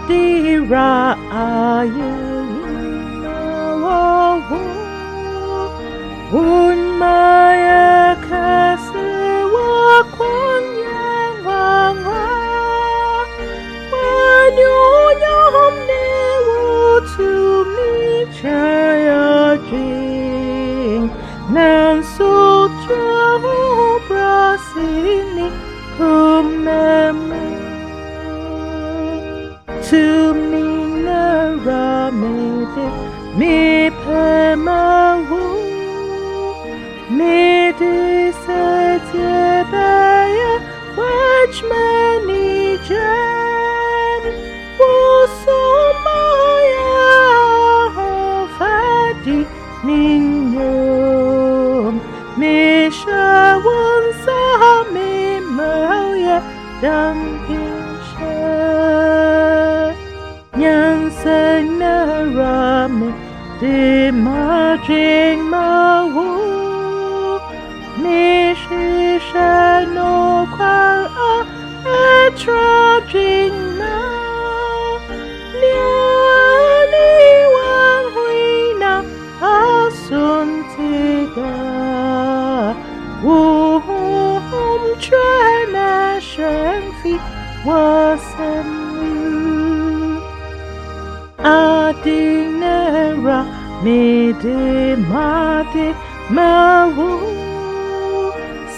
Adira ayu Unmaya kasi wakwanyang wangwa Wanyonyam newo to me chayajing Nan sutra brasini kumeme To me naramede mi pemawu Midi setebaya wachmani jan Wosomaya fadi ninyom Mishawan sahami maya dampisha Nyansen narame di majing mawu Mishisha no kwal trudging now Liani wang huina asun tiga Wuhum chana shenfi wasemu Adinera midi madi mawu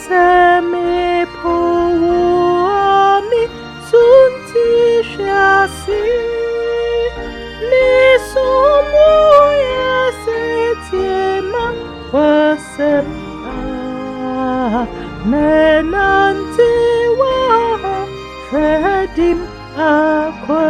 Semi poami sunti shasi Ni sumu yasetiema wasepa Menanti wa fedim akwe